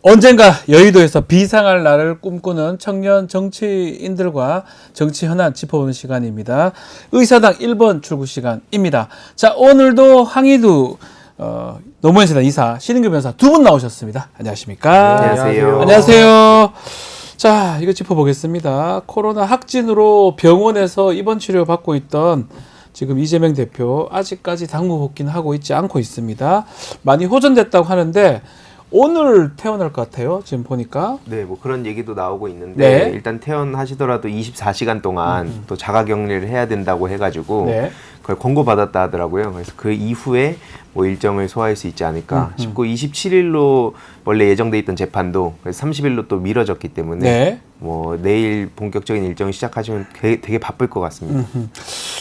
언젠가 여의도에서 비상할 날을 꿈꾸는 청년 정치인들과 정치 현안 짚어보는 시간입니다. 의사당 1번 출구 시간입니다. 자, 오늘도 항의도 노무현재단 이사 신인규 변호사 두 분 나오셨습니다. 안녕하십니까? 네, 안녕하세요. 안녕하세요. 자, 이거 짚어보겠습니다. 코로나 확진으로 병원에서 입원 치료 받고 있던 지금 이재명 대표 아직까지 당무 복귀는 하고 있지 않고 있습니다. 많이 호전됐다고 하는데 오늘 퇴원할 것 같아요. 지금 보니까. 네, 뭐 그런 얘기도 나오고 있는데 네. 일단 퇴원하시더라도 24시간 동안 또 자가격리를 해야 된다고 해가지고 네. 그걸 권고받았다 하더라고요. 그래서 그 이후에 뭐 일정을 소화할 수 있지 않을까 싶고 27일로 원래 예정돼 있던 재판도 그래서 30일로 또 미뤄졌기 때문에 네. 뭐 내일 본격적인 일정을 시작하시면 되게 바쁠 것 같습니다.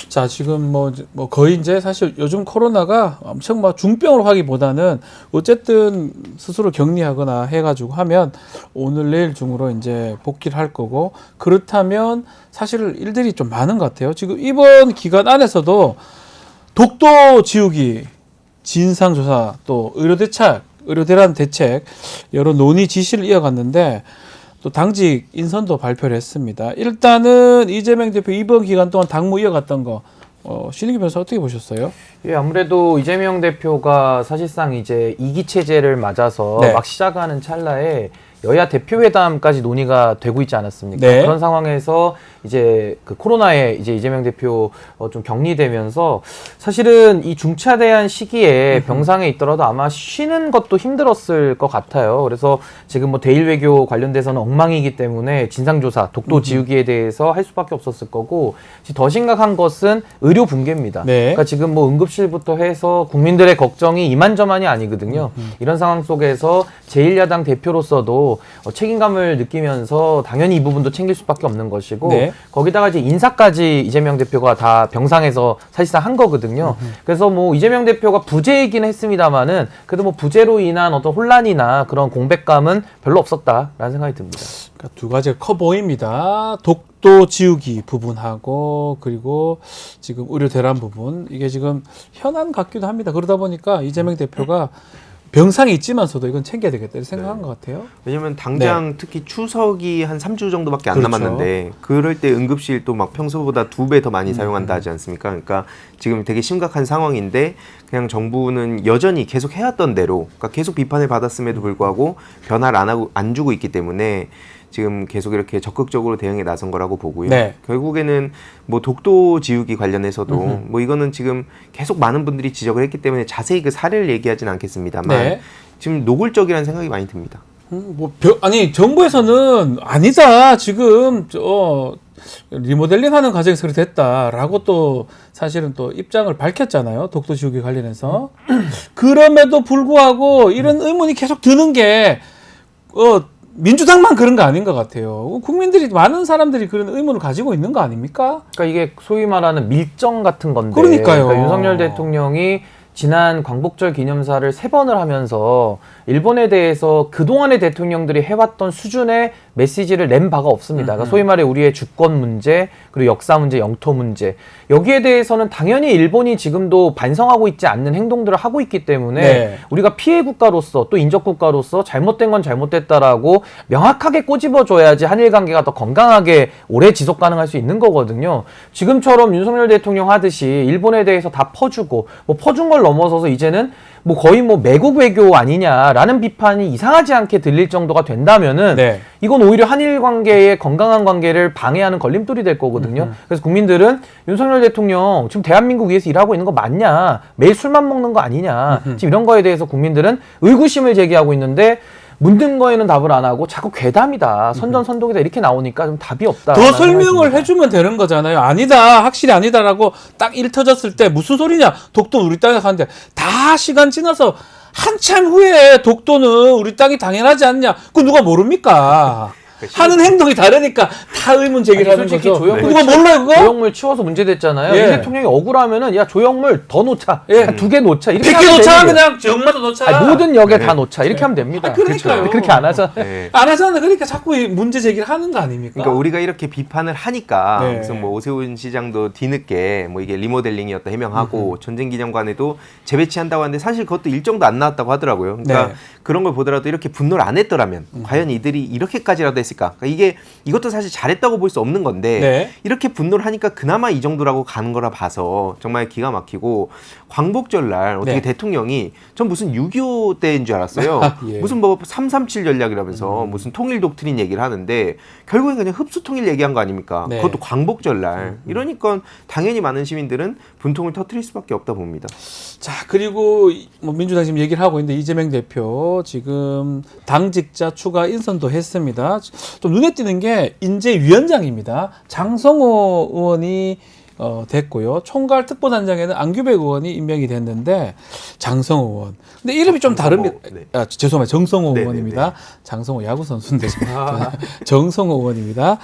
자, 지금 뭐 거의 이제 사실 요즘 코로나가 엄청 막 중병으로 하기보다는 어쨌든 스스로 격리하거나 해가지고 하면 오늘 내일 중으로 이제 복귀를 할 거고, 그렇다면 사실 일들이 좀 많은 것 같아요. 지금 이번 기간 안에서도 독도 지우기, 진상조사, 또 의료대란 대책 여러 논의 지시를 이어갔는데 또 당직 인선도 발표를 했습니다. 일단은 이재명 대표 이번 기간 동안 당무 이어갔던 거 신인규 변호사 어떻게 보셨어요? 예, 아무래도 이재명 대표가 사실상 이제 2기 체제를 맞아서 네. 막 시작하는 찰나에 여야 대표회담까지 논의가 되고 있지 않았습니까? 네. 그런 상황에서 이제 그 코로나에 이제 이재명 대표 좀 격리되면서 사실은 이 중차대한 시기에 병상에 있더라도 아마 쉬는 것도 힘들었을 것 같아요. 그래서 지금 뭐 대일 외교 관련돼서는 엉망이기 때문에 진상조사, 독도 지우기에 대해서 할 수밖에 없었을 거고, 더 심각한 것은 의료 붕괴입니다. 네. 그러니까 지금 뭐 응급실부터 해서 국민들의 걱정이 이만저만이 아니거든요. 이런 상황 속에서 제1야당 대표로서도 책임감을 느끼면서 당연히 이 부분도 챙길 수밖에 없는 것이고, 네. 거기다가 이제 인사까지 이재명 대표가 다 병상에서 사실상 한 거거든요. 그래서 뭐 이재명 대표가 부재이긴 했습니다만은 그래도 뭐 부재로 인한 어떤 혼란이나 그런 공백감은 별로 없었다라는 생각이 듭니다. 그러니까 두 가지가 커 보입니다. 독도 지우기 부분하고 그리고 지금 의료 대란 부분, 이게 지금 현안 같기도 합니다. 그러다 보니까 이재명 대표가 병상이 있지만서도 이건 챙겨야 되겠다 이렇게 생각한 것 같아요. 왜냐면 당장 특히 추석이 한 3주 정도밖에 안 그렇죠. 남았는데 그럴 때 응급실 또 막 평소보다 2배 더 많이 사용한다 하지 않습니까? 그러니까 지금 되게 심각한 상황인데 그냥 정부는 여전히 계속 해왔던 대로, 그러니까 계속 비판을 받았음에도 불구하고 변화를 안 주고 있기 때문에 지금 계속 이렇게 적극적으로 대응에 나선 거라고 보고요. 네. 결국에는 뭐 독도 지우기 관련해서도 뭐 이거는 지금 계속 많은 분들이 지적을 했기 때문에 자세히 그 사례를 얘기하지는 않겠습니다만 네. 지금 노골적이라는 생각이 많이 듭니다. 아니 정부에서는 아니다, 지금 리모델링하는 과정에서 그렇게 됐다라고 또 사실은 또 입장을 밝혔잖아요. 독도 지우기 관련해서. 그럼에도 불구하고 이런 의문이 계속 드는 게 민주당만 그런 거 아닌 것 같아요. 국민들이, 많은 사람들이 그런 의문을 가지고 있는 거 아닙니까? 그러니까 이게 소위 말하는 밀정 같은 건데, 그러니까요. 그러니까 윤석열 대통령이 지난 광복절 기념사를 3번을 하면서 일본에 대해서 그동안의 대통령들이 해왔던 수준의 메시지를 낸 바가 없습니다. 그러니까 소위 말해 우리의 주권 문제, 그리고 역사 문제, 영토 문제, 여기에 대해서는 당연히 일본이 지금도 반성하고 있지 않는 행동들을 하고 있기 때문에 네. 우리가 피해 국가로서 또 인접 국가로서 잘못된 건 잘못됐다라고 명확하게 꼬집어줘야지 한일 관계가 더 건강하게 오래 지속 가능할 수 있는 거거든요. 지금처럼 윤석열 대통령 하듯이 일본에 대해서 다 퍼주고, 뭐 퍼준 걸 넘어서서 이제는 뭐 거의 뭐 매국 외교 아니냐라는 비판이 이상하지 않게 들릴 정도가 된다면은 네. 이건 오히려 한일 관계의 건강한 관계를 방해하는 걸림돌이 될 거거든요. 그래서 국민들은 윤석열 대통령 지금 대한민국 위해서 일하고 있는 거 맞냐, 매일 술만 먹는 거 아니냐, 지금 이런 거에 대해서 국민들은 의구심을 제기하고 있는데 묻는 거에는 답을 안 하고 자꾸 괴담이다, 선전선동이다 이렇게 나오니까 좀 답이 없다. 더 설명을 해주면 되는 거잖아요. 아니다, 확실히 아니다라고 딱 일 터졌을 때 무슨 소리냐, 독도 우리 땅에서 하는데, 다 시간 지나서 한참 후에 독도는 우리 땅이 당연하지 않냐, 그거 누가 모릅니까? 하는 행동이 다르니까 다 의문 제기를 하는 솔직히 거죠. 조형물 누가 몰라요 그거? 조형물 치워서 문제됐잖아요. 예. 이 대통령이 억울하면은 야 조형물 더 놓자, 예. 2개 놓자 이렇게 100개 하면 놓자 되는 거예요. 그냥 정마다 놓자. 아니, 모든 역에 네. 다 놓자 이렇게 하면 됩니다. 아, 그러니까요. 근데 그렇게 안 하잖아요. 네. 안 하잖아. 그러니까 자꾸 이 문제 제기를 하는 거 아닙니까? 그러니까 우리가 이렇게 비판을 하니까 네. 무슨 뭐 오세훈 시장도 뒤늦게 뭐 이게 리모델링이었다 해명하고 전쟁기념관에도 재배치한다고 하는데 사실 그것도 일정도 안 나왔다고 하더라고요. 그러니까 네. 그런 걸 보더라도 이렇게 분노를 안 했더라면 과연 이들이 이렇게까지라도 했을까? 그러니까 이것도 사실 잘했다고 볼 수 없는 건데 네. 이렇게 분노를 하니까 그나마 이 정도라고 가는 거라 봐서 정말 기가 막히고 광복절날 어떻게 네. 대통령이 전 무슨 6.25 때인 줄 알았어요. 예. 무슨 뭐 337 전략이라면서 무슨 통일 독트린 얘기를 하는데 결국엔 그냥 흡수 통일 얘기한 거 아닙니까? 네. 그것도 광복절날. 이러니까 당연히 많은 시민들은 분통을 터뜨릴 수밖에 없다 봅니다. 자, 그리고 뭐 민주당 지금 얘기를 하고 있는데 이재명 대표 지금 당직자 추가 인선도 했습니다. 좀 눈에 띄는 게 인재위원장입니다. 장성호 의원이 됐고요. 총괄 특보단장에는 안규백 의원이 임명이 됐는데 장성호 의원. 근데 이름이 좀 다릅니다. 네. 아, 죄송합니다. 정성호 네, 의원입니다. 네, 장성호 야구 선수인데 정성호 의원입니다.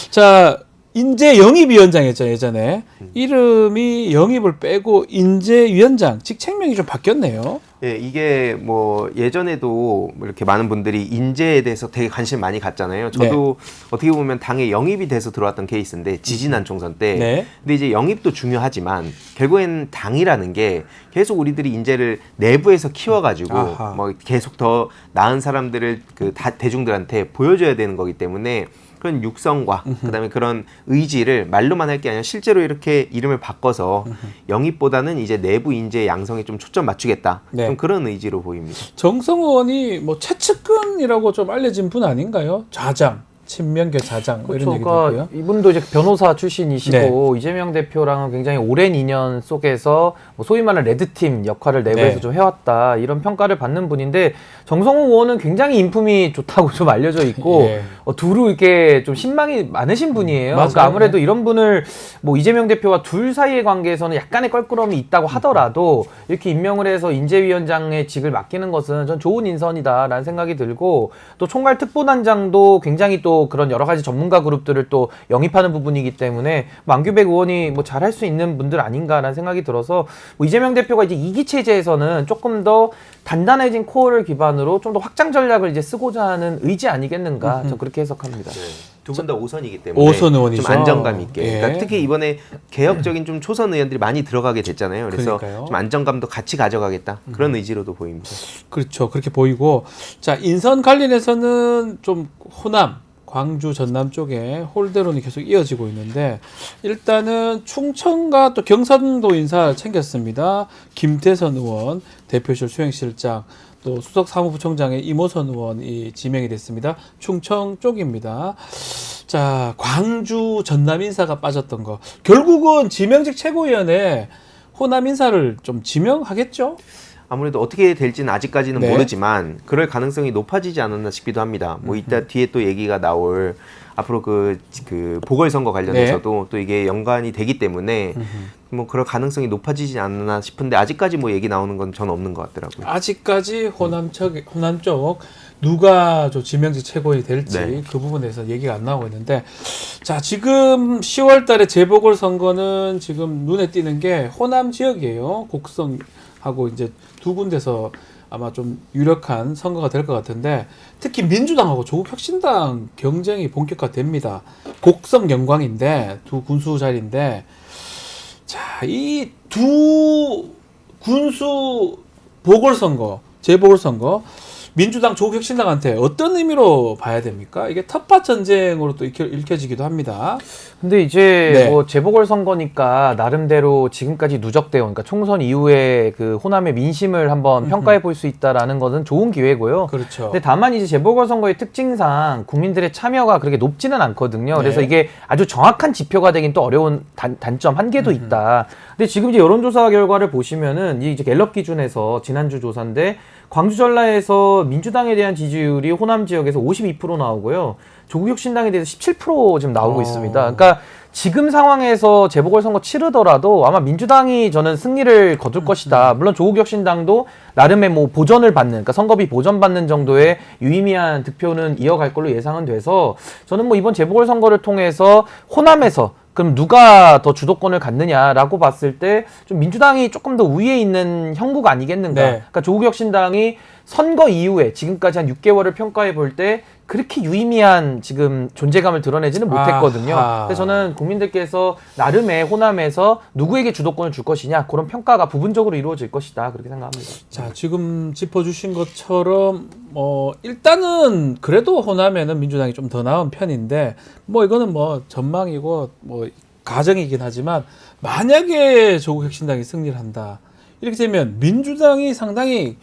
자, 인재 영입위원장이었죠 예전에. 이름이 영입을 빼고 인재위원장 직책명이 좀 바뀌었네요. 예, 이게 뭐 예전에도 뭐 이렇게 많은 분들이 인재에 대해서 되게 관심 많이 갖잖아요. 저도 어떻게 보면 당에 영입이 돼서 들어왔던 케이스인데 지지난 총선 때. 네. 근데 이제 영입도 중요하지만 결국엔 당이라는 게 계속 우리들이 인재를 내부에서 키워가지고 아하. 뭐 계속 더 나은 사람들을 그 대중들한테 보여줘야 되는 거기 때문에 그런 육성과 그다음에 그런 의지를 말로만 할 게 아니라 실제로 이렇게 이름을 바꿔서 영입보다는 이제 내부 인재 양성에 좀 초점 맞추겠다. 네. 좀 그런 의지로 보입니다. 정성호 의원이 뭐 최측근이라고 좀 알려진 분 아닌가요? 좌장, 친명계 좌장 뭐 이런 얘기도 그러니까 있고요. 이분도 이제 변호사 출신이시고 네. 이재명 대표랑은 굉장히 오랜 인연 속에서 뭐 소위 말하는 레드팀 역할을 내부에서 네. 좀 해왔다 이런 평가를 받는 분인데 정성호 의원은 굉장히 인품이 좋다고 좀 알려져 있고 예. 두루 이렇게 좀 신망이 많으신 분이에요. 맞아요. 그러니까 아무래도 이런 분을 뭐 이재명 대표와 둘 사이의 관계에서는 약간의 껄끄러움이 있다고 하더라도 이렇게 임명을 해서 인재위원장의 직을 맡기는 것은 전 좋은 인선이다라는 생각이 들고 또 총괄 특보단장도 굉장히 또 그런 여러 가지 전문가 그룹들을 또 영입하는 부분이기 때문에 뭐 안규백 의원이 뭐 잘할 수 있는 분들 아닌가라는 생각이 들어서 뭐 이재명 대표가 이제 2기 체제에서는 조금 더 단단해진 코어를 기반으로 좀 더 확장 전략을 이제 쓰고자 하는 의지 아니겠는가 저 그렇게 해석합니다. 두 분 다 5선이기 때문에 5선 의원이죠. 좀 안정감 있게. 예. 그러니까 특히 이번에 개혁적인 좀 초선 의원들이 많이 들어가게 됐잖아요. 그래서 그러니까요. 좀 안정감도 같이 가져가겠다. 그런 의지로도 보입니다. 그렇죠. 그렇게 보이고 자 인선 관련해서는 좀 호남, 광주, 전남 쪽에 홀대론이 계속 이어지고 있는데 일단은 충청과 또 경상도 인사 챙겼습니다. 김태선 의원, 대표실 수행실장, 또 수석 사무부총장의 이모선 의원이 지명이 됐습니다. 충청 쪽입니다. 자 광주, 전남 인사가 빠졌던 거 결국은 지명직 최고위원회 호남 인사를 좀 지명하겠죠? 아무래도 어떻게 될지는 아직까지는 네. 모르지만 그럴 가능성이 높아지지 않았나 싶기도 합니다. 뭐 이따 뒤에 또 얘기가 나올 앞으로 그 보궐선거 관련해서도 또 이게 연관이 되기 때문에 뭐 그럴 가능성이 높아지지 않나 싶은데 아직까지 뭐 얘기 나오는 건 전 없는 것 같더라고요. 아직까지 호남 쪽 누가 저 지명직 최고위 될지 네. 그 부분에서 얘기가 안 나오고 있는데 자 지금 10월 달에 재보궐 선거는 지금 눈에 띄는 게 호남 지역이에요. 곡성하고 이제 두 군데서 아마 좀 유력한 선거가 될 것 같은데 특히 민주당하고 조국혁신당 경쟁이 본격화됩니다. 곡성 영광인데 두 군수 자리인데 자, 이 두 군수 보궐선거, 재보궐선거 민주당 조국혁신당한테 어떤 의미로 봐야 됩니까? 이게 텃밭 전쟁으로 또 읽혀지기도 합니다. 근데 이제 네. 뭐 재보궐 선거니까 나름대로 지금까지 누적되어 그러니까 총선 이후에 그 호남의 민심을 한번 평가해 볼 수 있다라는 것은 좋은 기회고요. 그렇죠. 근데 다만 이제 재보궐 선거의 특징상 국민들의 참여가 그렇게 높지는 않거든요. 그래서 네. 이게 아주 정확한 지표가 되긴 또 어려운 단점 한계도 있다. 근데 지금 이제 여론조사 결과를 보시면은 이 이제 갤럽 기준에서 지난주 조사인데 광주 전라에서 민주당에 대한 지지율이 호남 지역에서 52% 나오고요. 조국혁신당에 대해서 17% 지금 나오고 있습니다. 그러니까 지금 상황에서 재보궐선거 치르더라도 아마 민주당이 저는 승리를 거둘 것이다. 물론 조국혁신당도 나름의 뭐 보전을 받는, 그러니까 선거비 보전받는 정도의 유의미한 득표는 이어갈 걸로 예상은 돼서 저는 뭐 이번 재보궐선거를 통해서 호남에서 그럼 누가 더 주도권을 갖느냐라고 봤을 때 좀 민주당이 조금 더 우위에 있는 형국가 아니겠는가. 네. 그러니까 조국혁신당이 선거 이후에 지금까지 한 6개월을 평가해 볼 때 그렇게 유의미한 지금 존재감을 드러내지는 못했거든요. 아하. 그래서 저는 국민들께서 나름의 호남에서 누구에게 주도권을 줄 것이냐 그런 평가가 부분적으로 이루어질 것이다 그렇게 생각합니다. 자, 지금 짚어주신 것처럼 일단은 그래도 호남에는 민주당이 좀 더 나은 편인데 뭐 이거는 뭐 전망이고 뭐 가정이긴 하지만 만약에 조국혁신당이 승리를 한다 이렇게 되면 민주당이 상당히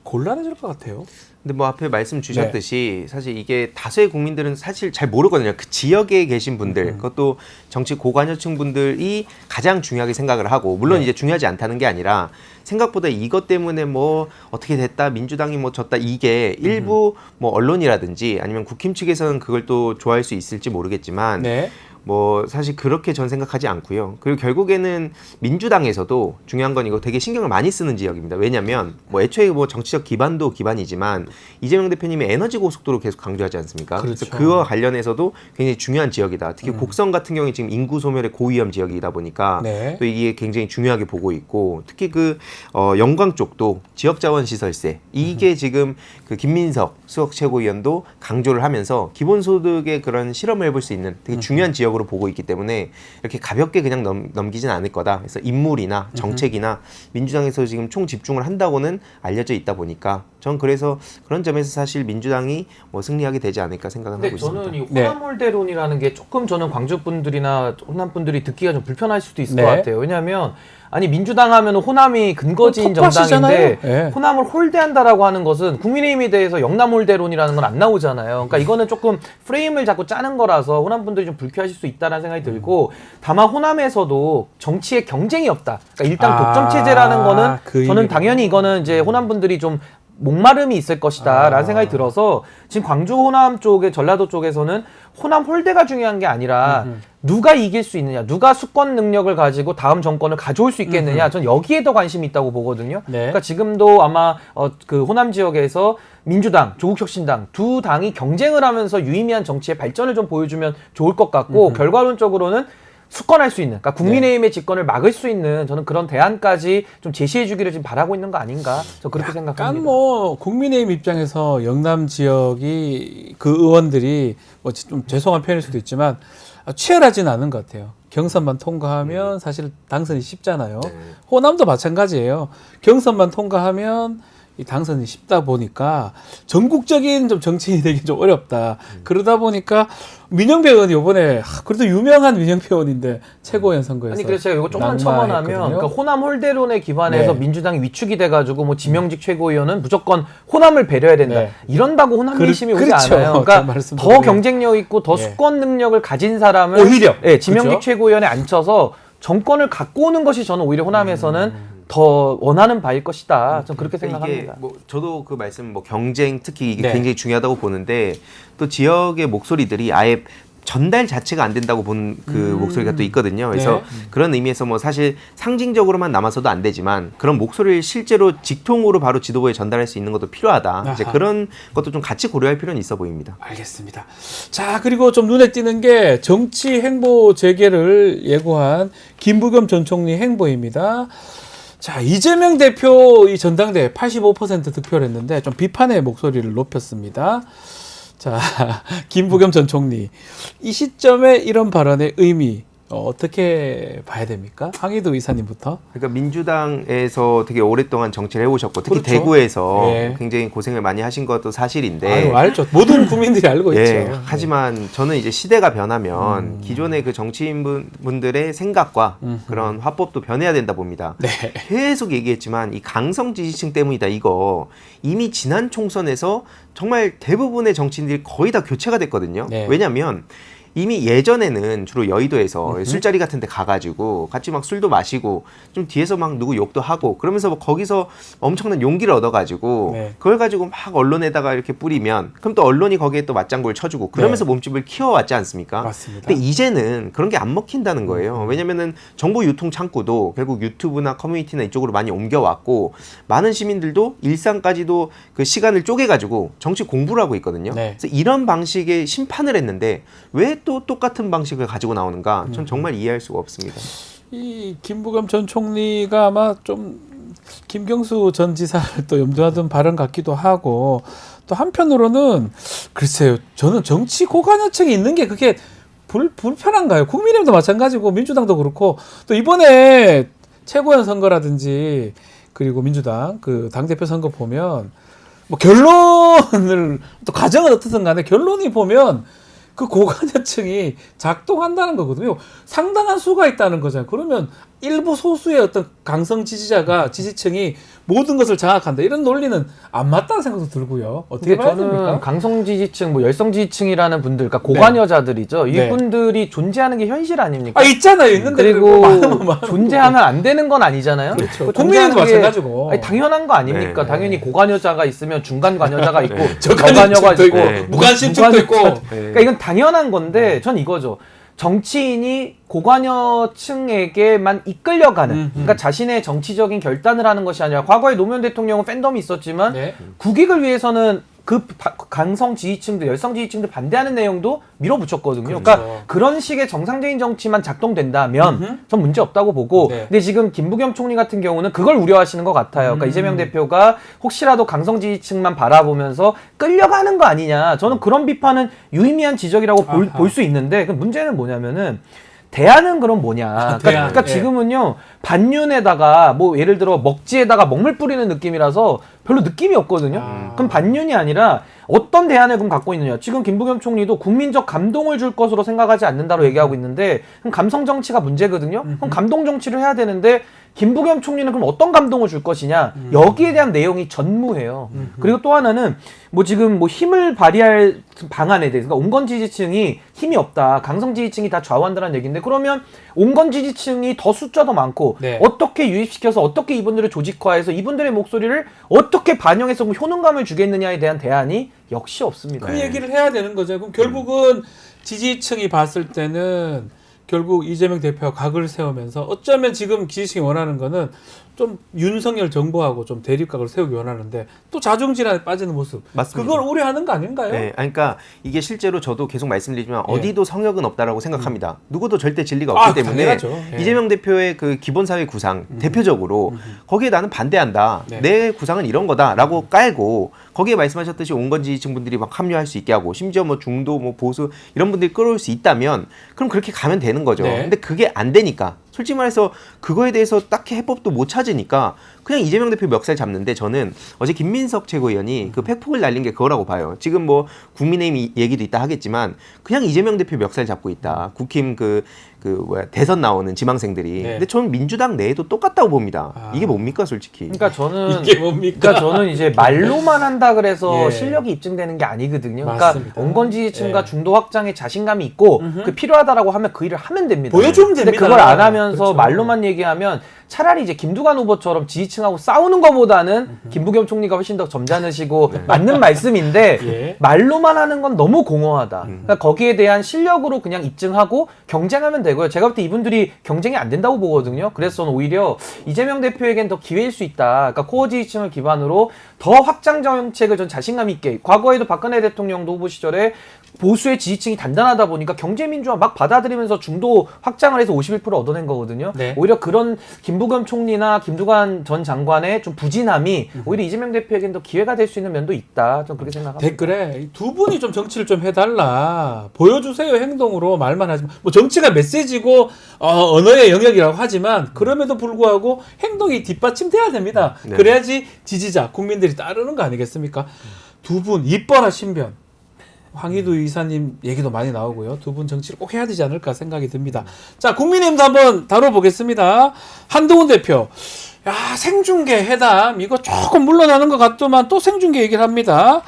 곤란해질 것 같아요. 근데 뭐 앞에 말씀 주셨듯이 사실 이게 다수의 국민들은 사실 잘 모르거든요. 그 지역에 계신 분들, 그것도 정치 고관여층 분들이 가장 중요하게 생각을 하고, 물론 이제 중요하지 않다는 게 아니라 생각보다 이것 때문에 뭐 어떻게 됐다, 민주당이 뭐 졌다, 이게 일부 뭐 언론이라든지 아니면 국힘 측에서는 그걸 또 좋아할 수 있을지 모르겠지만 네. 뭐 사실 그렇게 전 생각하지 않고요. 그리고 결국에는 민주당에서도 중요한 건 이거 되게 신경을 많이 쓰는 지역입니다. 왜냐하면 뭐 애초에 뭐 정치적 기반도 기반이지만 이재명 대표님이 에너지 고속도로 계속 강조하지 않습니까? 그렇죠. 그래서 그와 관련해서도 굉장히 중요한 지역이다. 특히 곡성 같은 경우에 지금 인구 소멸의 고위험 지역이다 보니까 네. 또 이게 굉장히 중요하게 보고 있고, 특히 그 영광 쪽도 지역자원시설세 이게 지금 그 김민석 수석 최고위원도 강조를 하면서 기본소득의 그런 실험을 해볼 수 있는 되게 중요한 지역으로 보고 있기 때문에 이렇게 가볍게 그냥 넘기진 않을 거다. 그래서 인물이나 정책이나 민주당에서 지금 총 집중을 한다고는 알려져 있다 보니까 전 그래서 그런 점에서 사실 민주당이 뭐 승리하게 되지 않을까 생각은 하고 근데 저는 있습니다. 이 호남홀대론이라는 게 조금 저는 광주 분들이나 호남 분들이 듣기가 좀 불편할 수도 있을 네. 것 같아요. 왜냐하면 아니 민주당 하면 호남이 근거지인 톱밭이잖아요. 정당인데 네. 호남을 홀대한다라고 하는 것은 국민의힘에 대해서 영남홀대론이라는 건 안 나오잖아요. 그러니까 이거는 조금 프레임을 자꾸 짜는 거라서 호남 분들이 좀 불쾌하실 수 있다는 생각이 들고, 다만 호남에서도 정치에 경쟁이 없다. 그러니까 일단 독점 체제라는 거는 그 저는 의미로. 당연히 이거는 이제 호남 분들이 좀 목마름이 있을 것이다라는 생각이 들어서 지금 광주 호남 쪽에 전라도 쪽에서는 호남 홀대가 중요한 게 아니라 누가 이길 수 있느냐, 누가 수권 능력을 가지고 다음 정권을 가져올 수 있겠느냐, 전 여기에 더 관심이 있다고 보거든요. 네. 그러니까 지금도 아마 그 호남 지역에서 민주당, 조국혁신당 두 당이 경쟁을 하면서 유의미한 정치의 발전을 좀 보여주면 좋을 것 같고, 결과론적으로는 수권할 수 있는, 그러니까 국민의힘의 집권을 막을 수 있는 저는 그런 대안까지 좀 제시해주기를 지금 바라고 있는 거 아닌가, 저 그렇게 생각합니다. 약간 뭐 국민의힘 입장에서 영남 지역이 그 의원들이 뭐 좀 죄송한 표현일 수도 있지만 치열하지는 않은 것 같아요. 경선만 통과하면 사실 당선이 쉽잖아요. 호남도 마찬가지예요. 경선만 통과하면 이 당선이 쉽다 보니까 전국적인 좀 정치인이 되기 좀 어렵다. 그러다 보니까 민영배 의원이 이번에 그래도 유명한 민영배 의원인데 최고위원 선거에서 아니 그래서 제가 이거 조금만 낙마했거든요. 첨언하면, 그러니까 호남 홀대론에 기반해서 네. 민주당이 위축이 돼가지고 뭐 지명직 최고위원은 무조건 호남을 배려해야 된다. 네. 이런다고 호남 민심이 오지 그렇죠. 않아요. 저 그러니까 말씀도 더 그래요. 경쟁력 있고 더 예. 수권 능력을 가진 사람을 오히려. 예, 지명직 그렇죠. 최고위원에 앉혀서 정권을 갖고 오는 것이 저는 오히려 호남에서는 더 원하는 바일 것이다. 저는 그렇게 이게 생각합니다. 뭐 저도 그 말씀 뭐 경쟁 특히 이게 네. 굉장히 중요하다고 보는데, 또 지역의 목소리들이 아예 전달 자체가 안 된다고 본 그 목소리가 또 있거든요. 그래서 네. 그런 의미에서 뭐 사실 상징적으로만 남아서도 안 되지만 그런 목소리를 실제로 직통으로 바로 지도부에 전달할 수 있는 것도 필요하다. 이제 아하. 그런 것도 좀 같이 고려할 필요는 있어 보입니다. 알겠습니다. 자, 그리고 좀 눈에 띄는 게 정치 행보 재개를 예고한 김부겸 전 총리 행보입니다. 자, 이재명 대표 이 전당대회 85% 득표를 했는데 좀 비판의 목소리를 높였습니다. 자, 김부겸 전 총리. 이 시점에 이런 발언의 의미 어떻게 봐야 됩니까? 황희도 이사님부터. 그러니까 민주당에서 되게 오랫동안 정치를 해오셨고 특히 그렇죠. 대구에서 예. 굉장히 고생을 많이 하신 것도 사실인데, 아유, 알죠. 모든 국민들이 알고 예, 있죠. 하지만 저는 이제 시대가 변하면 기존의 그 정치인분들의 생각과 그런 화법도 변해야 된다 봅니다. 네. 계속 얘기했지만 이 강성 지지층 때문이다, 이거 이미 지난 총선에서 정말 대부분의 정치인들이 거의 다 교체가 됐거든요. 네. 왜냐하면 이미 예전에는 주로 여의도에서 술자리 같은 데 가가지고 같이 막 술도 마시고 좀 뒤에서 막 누구 욕도 하고 그러면서 뭐 거기서 엄청난 용기를 얻어가지고 네. 그걸 가지고 막 언론에다가 이렇게 뿌리면 그럼 또 언론이 거기에 또 맞장구를 쳐주고 그러면서 몸집을 키워왔지 않습니까? 맞습니다. 근데 이제는 그런 게 안 먹힌다는 거예요. 왜냐면은 정보 유통 창구도 결국 유튜브나 커뮤니티나 이쪽으로 많이 옮겨왔고 많은 시민들도 일상까지도 그 시간을 쪼개가지고 정치 공부를 하고 있거든요. 네. 그래서 이런 방식의 심판을 했는데 왜 또 똑같은 방식을 가지고 나오는가? 전 정말 이해할 수가 없습니다. 이 김부겸 전 총리가 아마 좀 김경수 전 지사를 또 염두하던 발언 같기도 하고 또 한편으로는 글쎄요. 저는 정치 고관여층이 있는 게 그게 불편한가요? 국민의힘도 마찬가지고 민주당도 그렇고 또 이번에 최고위원 선거라든지 그리고 민주당 그 당대표 선거 보면 뭐 결론을 또 가정은 어떻든 간에 결론이 보면 그 고관여층이 작동한다는 거거든요. 상당한 수가 있다는 거잖아요. 그러면 일부 소수의 어떤 강성 지지자가 지지층이 모든 것을 장악한다. 이런 논리는 안 맞다는 생각도 들고요. 어떻게 근데 봐야 저는 됩니까? 강성 지지층, 뭐 열성 지지층이라는 분들, 그러니까 고관여자들이죠. 네. 이분들이 존재하는 게 현실 아닙니까? 아 있잖아요. 있는데 그리고 많으면 많고. 존재하면 안 되는 건 아니잖아요. 그렇죠. 그 국민의힘도 존재하는 게 마찬가지고. 아니, 당연한 거 아닙니까? 네. 당연히 고관여자가 있으면 중간 관여자가 있고 네. 저관여가 저관여층도 있고 있고, 무관심층도 있고. 그러니까 이건 당연한 건데 전 이거죠. 정치인이 고관여층에게만 이끌려가는, 그러니까 자신의 정치적인 결단을 하는 것이 아니라 과거에 노무현 대통령은 팬덤이 있었지만 네. 국익을 위해서는 그 강성 지지층들, 열성 지지층들 반대하는 내용도 밀어붙였거든요. 그렇죠. 그러니까 그런 식의 정상적인 정치만 작동된다면 전 문제 없다고 보고, 네. 근데 지금 김부겸 총리 같은 경우는 그걸 우려하시는 것 같아요. 그러니까 이재명 대표가 혹시라도 강성 지지층만 바라보면서 끌려가는 거 아니냐. 저는 그런 비판은 유의미한 지적이라고 볼 수 있는데, 그 문제는 뭐냐면은 대안은 그럼 뭐냐. 그러니까 예. 지금은요, 반윤에다가 뭐 예를 들어 먹지에다가 먹물 뿌리는 느낌이라서 별로 느낌이 없거든요. 그럼 반윤이 아니라 어떤 대안을 그럼 갖고 있느냐. 지금 김부겸 총리도 국민적 감동을 줄 것으로 생각하지 않는다로 얘기하고 있는데, 그럼 감성 정치가 문제거든요. 그럼 감동 정치를 해야 되는데 김부겸 총리는 그럼 어떤 감동을 줄 것이냐. 여기에 대한 내용이 전무해요. 그리고 또 하나는 뭐 지금 뭐 힘을 발휘할 방안에 대해서, 그러니까 온건 지지층이 힘이 없다, 강성 지지층이 다 좌우한다는 얘기인데, 그러면 온건 지지층이 더 숫자도 많고 네. 어떻게 유입시켜서 어떻게 이분들을 조직화해서 이분들의 목소리를 어떻게 반영해서 효능감을 주겠느냐에 대한 대안이 역시 없습니다. 그 얘기를 해야 되는 거죠. 그럼 결국은 지지층이 봤을 때는 결국 이재명 대표가 각을 세우면서 어쩌면 지금 지지층이 원하는 거는 좀 윤석열 정부하고 좀 대립각을 세우기 원하는데 또 자중질환에 빠지는 모습. 맞습니다. 그걸 우려하는 거 아닌가요? 네, 아니, 그러니까 이게 실제로 저도 계속 말씀드리지만 예. 어디도 성역은 없다라고 생각합니다. 누구도 절대 진리가 없기 때문에 당연하죠. 예. 이재명 대표의 그 기본사회 구상 대표적으로 거기에 나는 반대한다. 네. 내 구상은 이런 거다라고 깔고 거기에 말씀하셨듯이 온건 지지층 분들이 막 합류할 수 있게 하고 심지어 뭐 중도 뭐 보수 이런 분들이 끌어올 수 있다면 그럼 그렇게 가면 되는 거죠. 네. 근데 그게 안 되니까 솔직히 말해서 그거에 대해서 딱히 해법도 못 찾으니까 그냥 이재명 대표 멱살 잡는데, 저는 어제 김민석 최고위원이 그 팩폭을 날린 게 그거라고 봐요. 지금 뭐 국민의힘 얘기도 있다 하겠지만 그냥 이재명 대표 멱살 잡고 있다. 국힘 대선 나오는 지망생들이. 네. 근데 저는 민주당 내에도 똑같다고 봅니다. 이게 뭡니까 솔직히. 그러니까 저는 이게 뭡니까? 그러니까 저는 이제 말로만 한다 그래서 예. 실력이 입증되는 게 아니거든요. 맞습니다. 그러니까 온건 지지층과 예. 중도 확장에 자신감이 있고 그 필요하다라고 하면 그 일을 하면 됩니다. 보여주면 근데 됩니다. 그걸 안 하면서 그렇죠. 말로만 얘기하면 차라리 이제 김두관 후보처럼 지지층하고 싸우는 것보다는 김부겸 총리가 훨씬 더 점잖으시고 맞는 말씀인데 예. 말로만 하는 건 너무 공허하다. 그러니까 거기에 대한 실력으로 그냥 입증하고 경쟁하면 되고요. 제가 볼 때 이분들이 경쟁이 안 된다고 보거든요. 그래서 저는 오히려 이재명 대표에겐 더 기회일 수 있다. 그러니까 코어 지지층을 기반으로 더 확장 정책을 전 자신감 있게, 과거에도 박근혜 대통령도 후보 시절에 보수의 지지층이 단단하다 보니까 경제민주화 막 받아들이면서 중도 확장을 해서 51% 얻어낸 거거든요. 네. 오히려 그런 김부겸 총리나 김두관 전 장관의 좀 부진함이 오히려 이재명 대표에겐 더 기회가 될 수 있는 면도 있다. 좀 그렇게 생각합니다. 댓글에 이두 분이 좀 정치를 좀 해달라. 보여주세요. 행동으로 말만 하지 마. 뭐 정치가 메시지고 언어의 영역이라고 하지만 그럼에도 불구하고 행동이 뒷받침돼야 됩니다. 네. 그래야지 지지자, 국민들이 따르는 거 아니겠습니까? 두 분 이뻐라 신변. 황희두 이사님 얘기도 많이 나오고요. 두 분 정치를 꼭 해야 되지 않을까 생각이 듭니다. 자, 국민의힘도 한번 다뤄보겠습니다. 한동훈 대표. 야, 생중계 회담 이거 조금 물러나는 것 같더만 또 생중계 얘기를 합니다.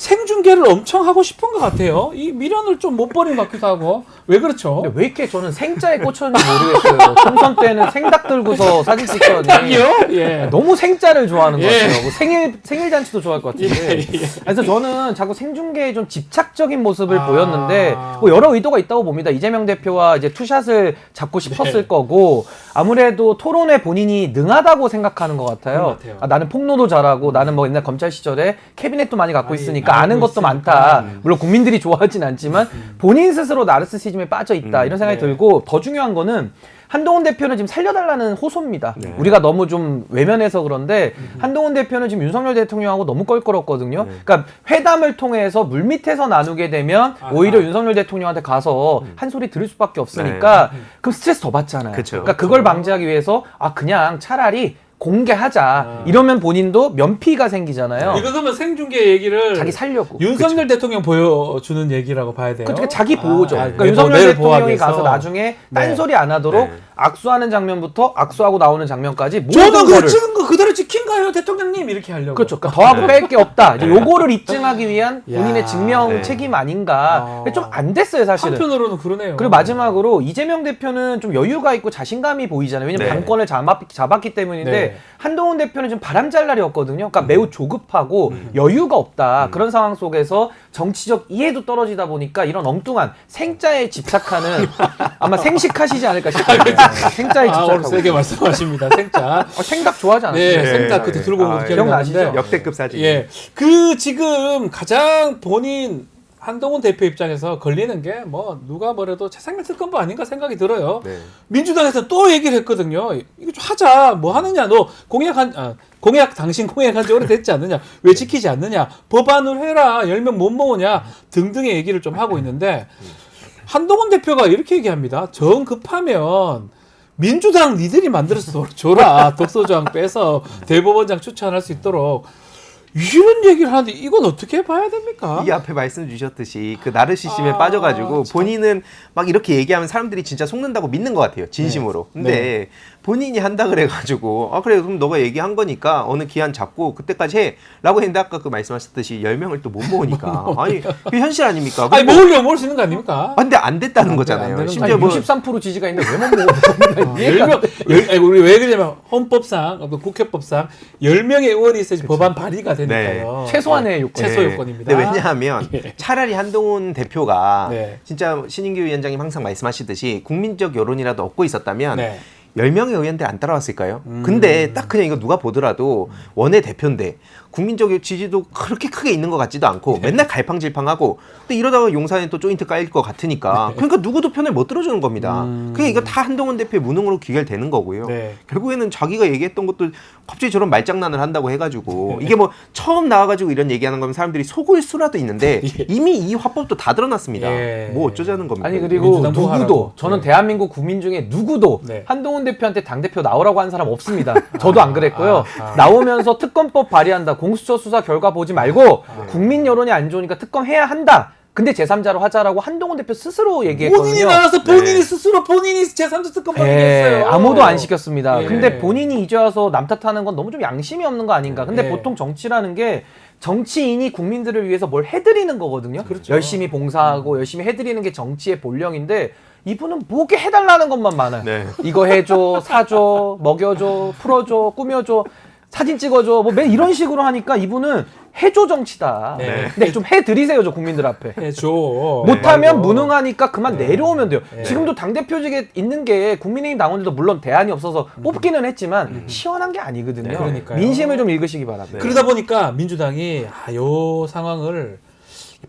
생중계를 엄청 하고 싶은 것 같아요. 이 미련을 좀 못 버린 것 같기도 하고. 왜 그렇죠? 근데 왜 이렇게 저는 생자에 꽂혔는지 모르겠어요. 총선 때는 생닭 들고서 사진 찍더니 딱이요? 예. 너무 생자를 좋아하는 것 예. 같아요. 뭐 생일 잔치도 좋아할 것 같은데. 그래서 저는 자꾸 생중계에 좀 집착적인 모습을 보였는데 뭐 여러 의도가 있다고 봅니다. 이재명 대표와 이제 투샷을 잡고 싶었을 거고 아무래도 토론에 본인이 능하다고 생각하는 것 같아요. 그런 것 같아요. 아, 나는 폭로도 잘하고 나는 뭐 옛날 검찰 시절에 캐비넷도 많이 갖고 있으니까 아는 알고 것도 있으니까. 많다. 물론 국민들이 좋아하진 않지만 본인 스스로 나르시시즘에 빠져 있다 이런 생각이 네. 들고 더 중요한 거는 한동훈 대표는 지금 살려달라는 호소입니다. 우리가 너무 좀 외면해서 그런데 한동훈 대표는 지금 윤석열 대통령하고 너무 껄끄럽거든요. 그러니까 회담을 통해서 물밑에서 나누게 되면 오히려 윤석열 대통령한테 가서 한 소리 들을 수밖에 없으니까 그럼 스트레스 더 받잖아요. 그쵸. 그러니까 그걸 방지하기 위해서 그냥 차라리 공개하자. 이러면 본인도 면피가 생기잖아요. 이거 그러면 생중계 얘기를 자기 살려고. 윤석열 대통령 보여주는 얘기라고 봐야 돼요. 그러니까 자기 보호죠. 그러니까 내부- 윤석열 내를 대통령이 보호하기 위해서. 가서 나중에 네. 딴소리 안 하도록 네. 악수하는 장면부터 악수하고 나오는 장면까지 저는 모든 그 거를 찍은 거 그대로 찍힌가요, 대통령님? 이렇게 하려고. 그렇죠. 그러니까 더하고 뺄 게 없다. 이제 요거를 입증하기 위한 본인의 야. 증명 네. 책임 아닌가. 좀 안 됐어요, 사실은. 한편으로는 그러네요. 그리고 마지막으로 이재명 대표는 좀 여유가 있고 자신감이 보이잖아요. 왜냐면 네. 당권을 잡았기 때문인데 네. 한동훈 대표는 지금 바람잘날이었거든요. 그러니까 매우 조급하고 여유가 없다. 그런 상황 속에서 정치적 이해도 떨어지다 보니까 이런 엉뚱한 생자에 집착하는 아마 생식하시지 않을까 싶어요. 생자에 오늘 집착하고. 세게 말씀하십니다. 생자. 생각 좋아하지 않았어요? 네, 네. 생자 그때 들고 온 거 아, 기억나시죠? 기억나시죠? 역대급 사진. 예. 그 지금 가장 본인 한동훈 대표 입장에서 걸리는 게 뭐 누가 뭐래도 최상면 특검법 아닌가 생각이 들어요. 네. 민주당에서 또 얘기를 했거든요. 이거 좀 하자. 뭐 하느냐. 너 당신 공약한 지 오래됐지 않느냐. 왜 지키지 않느냐. 법안을 해라. 10명 못 모으냐. 등등의 얘기를 좀 하고 있는데 한동훈 대표가 이렇게 얘기합니다. 정 급하면 민주당 니들이 만들어서 줘라. 독소조항 빼서 대법원장 추천할 수 있도록 이런 얘기를 하는데 이건 어떻게 봐야 됩니까? 이 앞에 말씀 주셨듯이 그 나르시즘에 아, 빠져가지고 참. 본인은 막 이렇게 얘기하면 사람들이 진짜 속는다고 믿는 것 같아요. 진심으로. 네. 근데 본인이 한다 그래가지고 그래 그럼 너가 얘기한 거니까 어느 기한 잡고 그때까지 해 라고 했는데 아까 그 말씀하셨듯이 10명을 또 못 모으니까 아니 그게 현실 아닙니까? 아니 그리고- 모으려고 모을 수 있는 거 아닙니까? 근데 안 됐다는 안 거잖아요. 되는 심지어 아니, 뭐 63% 지지가 있는데 왜 못 먹어? 이해가 안 돼. 10명, 우리 왜 그러냐면 헌법상, 국회법상 10명의 의원이 있어야지 법안 발의가 되니까요. 최소한의 요건. 최소 요건입니다. 근데 왜냐하면 차라리 한동훈 대표가 네. 진짜 신인규 위원장님 항상 말씀하시듯이 국민적 여론이라도 얻고 있었다면 네. 10명의 의원들 안 따라왔을까요? 근데 딱 그냥 이거 누가 보더라도 원내 대표인데 국민적 지지도 그렇게 크게 있는 것 같지도 않고 맨날 갈팡질팡하고 근데 이러다가 용산에 또 조인트 깔릴 것 같으니까 그러니까 누구도 편을 못 들어주는 겁니다. 그게 이거 다 한동훈 대표의 무능으로 귀결되는 거고요. 네. 결국에는 자기가 얘기했던 것도 갑자기 저런 말장난을 한다고 해가지고 이게 뭐 처음 나와가지고 이런 얘기하는 거면 사람들이 속을 수라도 있는데 이미 이 화법도 다 드러났습니다. 예. 뭐 어쩌자는 겁니까? 아니 그리고 민주당 누구도 하라고. 저는 네. 대한민국 국민 중에 누구도 네. 한동훈 대표한테 당대표 나오라고 한 사람 없습니다. 저도 안 그랬고요. 아. 나오면서 특검법 발의한다. 공수처 수사 결과 보지 말고 국민 여론이 안 좋으니까 특검 해야 한다. 근데 제3자로 하자라고 한동훈 대표 스스로 얘기했거든요. 본인이 나와서 본인이 네. 스스로 본인이 제3자 특검법 예, 얘기했어요. 아무도 안 시켰습니다. 예. 근데 본인이 이제 와서 남 탓하는 건 너무 좀 양심이 없는 거 아닌가. 근데 예. 보통 정치라는 게 정치인이 국민들을 위해서 뭘 해드리는 거거든요. 그렇죠. 열심히 봉사하고 열심히 해드리는 게 정치의 본령인데 이분은 뭐게 해달라는 것만 많아요. 네. 이거 해줘, 사줘, 먹여줘, 풀어줘, 꾸며줘, 사진 찍어줘, 뭐 매 이런 식으로 하니까 이분은 해줘 정치다. 네. 근데 좀 해드리세요, 저 국민들 앞에. 해줘. 못하면 네. 무능하니까 그만 내려오면 돼요. 네. 지금도 당대표직에 있는 게 국민의힘 당원들도 물론 대안이 없어서 뽑기는 했지만 시원한 게 아니거든요. 네, 그러니까요. 민심을 좀 읽으시기 바랍니다. 그러다 보니까 민주당이 요 상황을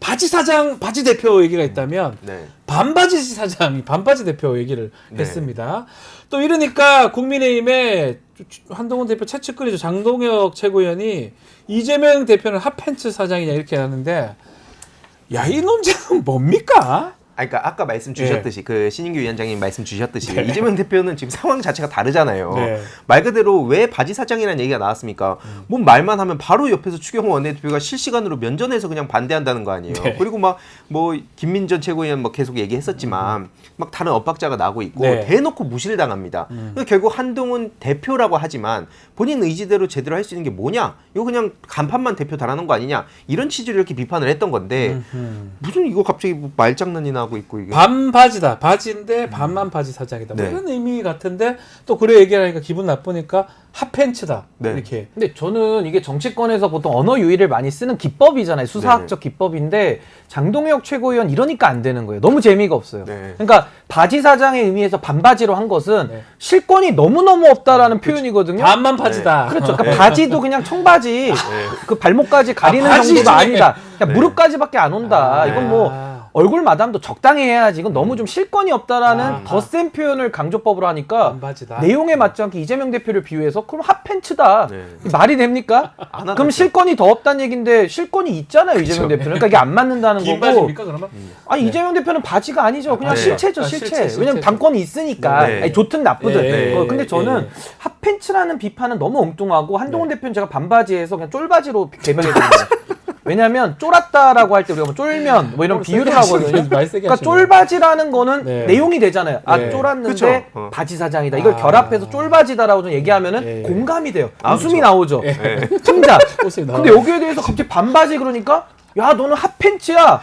바지 대표 얘기가 있다면 네. 반바지 사장이 반바지 대표 얘기를 네. 했습니다. 또 이러니까 국민의힘의 한동훈 대표 채찍거리죠. 장동혁 최고위원이 이재명 대표는 핫팬츠 사장이냐 이렇게 하는데 야, 이 논쟁은 뭡니까? 그러니까 아까 말씀 주셨듯이 그 신인규 위원장님 말씀 주셨듯이 네. 이재명 대표는 지금 상황 자체가 다르잖아요. 네. 말 그대로 왜 바지 사장이라는 얘기가 나왔습니까? 뭔 말만 하면 바로 옆에서 추경호 원내대표가 실시간으로 면전에서 그냥 반대한다는 거 아니에요. 네. 그리고 막 뭐 김민전 최고위원 뭐 계속 얘기했었지만 막 다른 엇박자가 나고 있고 네. 대놓고 무시를 당합니다. 그래서 결국 한동훈 대표라고 하지만 본인 의지대로 제대로 할 수 있는 게 뭐냐? 이거 그냥 간판만 대표 달아놓은 거 아니냐? 이런 취지로 이렇게 비판을 했던 건데 무슨 이거 갑자기 뭐 말장난이 나고 있고 이게. 반바지다. 바지인데 반만 바지 사장이다. 뭐 네. 이런 의미 같은데 또 그래 얘기하니까 기분 나쁘니까 핫팬츠다. 네. 이렇게. 근데 저는 이게 정치권에서 보통 언어 유희를 많이 쓰는 기법이잖아요. 수사학적 기법인데 장동혁 최고위원 이러니까 안 되는 거예요. 너무 재미가 없어요. 네. 그러니까 바지 사장의 의미에서 반바지로 한 것은 네. 실권이 너무너무 없다라는 표현이거든요. 반만 바지다. 그렇죠. 그러니까 바지도 그냥 청바지 그 발목까지 가리는 바지 정도가 중에. 아니다. 그냥 네. 무릎까지밖에 안 온다. 아. 이건 뭐 얼굴 마담도 적당히 해야지. 이건 너무 좀 실권이 없다라는 더 센 표현을 강조법으로 하니까 반바지다. 내용에 맞지 않게 이재명 대표를 비유해서 그럼 핫팬츠다. 네. 말이 됩니까? 안 하겠죠. 그럼 실권이 더 없다는 얘기인데 실권이 있잖아요. 이재명 대표는. 그러니까 이게 안 맞는다는 긴 거고. 바지입니까 그러면? 아니 네. 이재명 대표는 바지가 아니죠. 그냥 네. 실체죠, 아, 실체. 실체. 왜냐면 당권이 있으니까. 네. 아니, 좋든 나쁘든. 네. 근데 저는 네. 핫팬츠라는 비판은 너무 엉뚱하고 한동훈 대표는 제가 반바지에서 그냥 쫄바지로 개명해드립니다. 왜냐면 쫄았다라고 할 때 우리가 뭐 쫄면 뭐 이런 비유를 하거든요. 말 세게 그러니까 하시네. 쫄바지라는 거는 네. 내용이 되잖아요. 아 네. 쫄았는데 그쵸. 어. 바지 사장이다. 이걸 아. 결합해서 쫄바지다라고 좀 얘기하면은 네. 공감이 돼요. 아, 웃음이 그쵸. 나오죠. 네. 승자. 꽃이 나와. 근데 여기에 대해서 갑자기 반바지 그러니까 야 너는 핫팬츠야.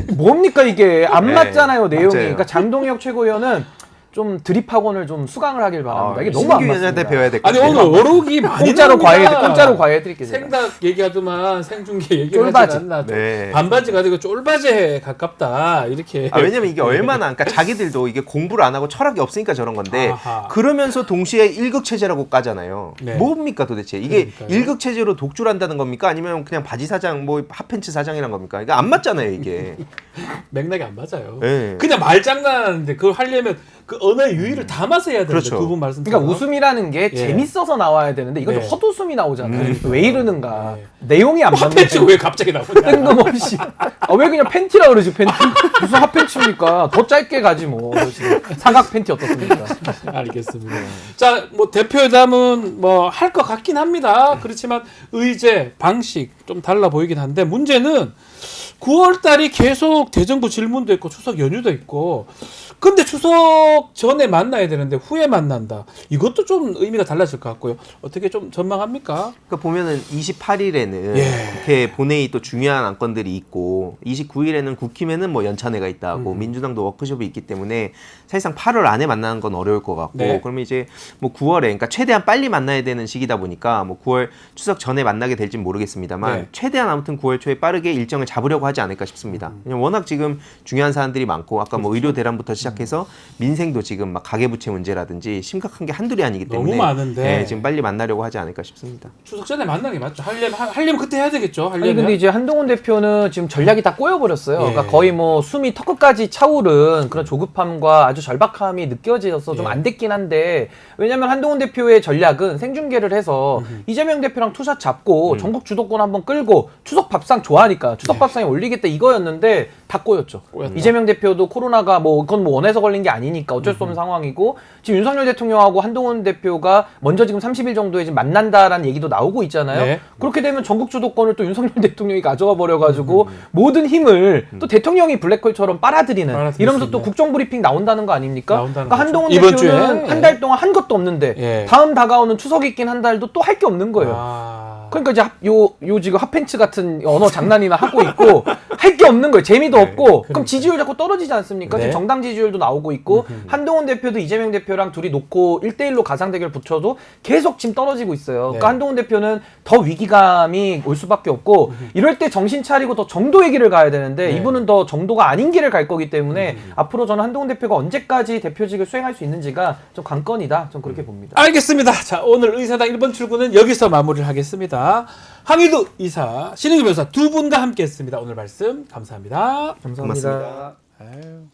네. 뭡니까 이게 안 네. 맞잖아요 내용이. 맞아요. 그러니까 장동혁 최고위원은 좀 드립학원을 좀 수강을 하길 바랍니다. 이게 너무 안 신규 맞습니다. 위원장한테 배워야 될 것 아니 같아요. 오늘 어록이 많이 공짜로 나옵니다. 공짜로 과외해드릴게요. 제가. 생닭 얘기하더만 생중계 얘기를 쫄바지. 하지 않나. 네. 반바지가 아니고 쫄바지에 가깝다. 이렇게. 왜냐면 이게 얼마나 그러니까 자기들도 이게 공부를 안 하고 철학이 없으니까 저런 건데 아하. 그러면서 동시에 일극 체제라고 까잖아요. 네. 뭡니까 도대체 이게 그러니까요. 일극 체제로 독주를 한다는 겁니까? 아니면 그냥 바지 사장 뭐 핫팬츠 사장이란 겁니까? 이게 안 맞잖아요 이게. 맥락이 안 맞아요. 네. 그냥 말장난하는데 그걸 하려면 그 언어의 유희를 담아서 해야 되는데 그렇죠. 두 분 말씀. 그러니까 웃음이라는 게 예. 재밌어서 나와야 되는데 이건 좀 네. 헛웃음이 나오잖아요. 왜 이러는가. 네. 내용이 안 맞는 핫팬츠가 왜 갑자기 나오냐. 뜬금없이. 왜 그냥 팬티라 그러지 팬티. 무슨 핫팬츠입니까? 더 짧게 가지 뭐. 사각 팬티 어떻습니까? 알겠습니다. 자, 뭐 대표회담은 뭐 할 것 같긴 합니다. 그렇지만 의제, 방식 좀 달라 보이긴 한데 문제는 9월 달이 계속 대정부 질문도 있고 추석 연휴도 있고 근데 추석 전에 만나야 되는데 후에 만난다. 이것도 좀 의미가 달라질 것 같고요. 어떻게 좀 전망합니까? 그러니까 보면은 28일에는 예. 국회 본회의 또 중요한 안건들이 있고 29일에는 국힘에는 뭐 연찬회가 있다고 민주당도 워크숍이 있기 때문에 사실상 8월 안에 만나는 건 어려울 것 같고 네. 그러면 이제 뭐 9월에 그러니까 최대한 빨리 만나야 되는 시기다 보니까 뭐 9월 추석 전에 만나게 될지는 모르겠습니다만 네. 최대한 아무튼 9월 초에 빠르게 일정을 잡으려고 하지 않을까 싶습니다. 왜냐면 워낙 지금 중요한 사안들이 많고 아까 뭐 의료 대란부터 시작해서 민생도 지금 막 가계부채 문제라든지 심각한 게 한둘이 아니기 때문에 너무 많은데. 네, 지금 빨리 만나려고 하지 않을까 싶습니다. 추석 전에 만나는 게 맞죠. 하려면 그때 해야 되겠죠. 아니 하려면. 근데 이제 한동훈 대표는 지금 전략이 다 꼬여버렸어요. 예. 그러니까 거의 뭐 숨이 턱끝까지 차오른 그런 조급함과 아주 절박함이 느껴져서 좀 예. 안 됐긴 한데 왜냐면 한동훈 대표의 전략은 생중계를 해서 이재명 대표랑 투샷 잡고 전국 주도권 한번 끌고 추석 밥상 좋아하니까 추석 밥상에 올리겠다 이거였는데 다 꼬였죠. 꼬였다. 이재명 대표도 코로나가 뭐 그건 뭐 원해서 걸린 게 아니니까 어쩔 수 없는 상황이고 지금 윤석열 대통령하고 한동훈 대표가 먼저 지금 30일 정도에 지금 만난다라는 얘기도 나오고 있잖아요. 네. 그렇게 되면 전국 주도권을 또 윤석열 대통령이 가져가 버려가지고 모든 힘을 또 대통령이 블랙홀처럼 빨아들이는 빨아들일 이러면서 수 또 있네. 국정브리핑 나온다는 거 아닙니까? 나온다는 그러니까 거죠. 한동훈 이번 대표는 주에. 한 달 동안 한 것도 없는데 예. 다음 다가오는 추석 있긴 한 달도 또 할 게 없는 거예요. 아. 그러니까 이제 요 지금 핫팬츠 같은 언어 장난이나 하고 있고 할 게 없는 거예요. 재미도 없고 그럼 지지율 자꾸 떨어지지 않습니까? 네. 지금 정당 지지율도 나오고 있고 한동훈 대표도 이재명 대표랑 둘이 놓고 1대1로 가상 대결 붙여도 계속 지금 떨어지고 있어요. 그러니까 네. 한동훈 대표는 더 위기감이 올 수밖에 없고 이럴 때 정신 차리고 더 정도의 길을 가야 되는데 네. 이분은 더 정도가 아닌 길을 갈 거기 때문에 앞으로 저는 한동훈 대표가 언제까지 대표직을 수행할 수 있는지가 좀 관건이다. 좀 그렇게 봅니다. 알겠습니다. 자, 오늘 의사당 1번 출구는 여기서 마무리를 하겠습니다. 황희두 이사, 신은규 변호사 두 분과 함께 했습니다. 오늘 말씀 감사합니다. 감사합니다. 고맙습니다. 아유.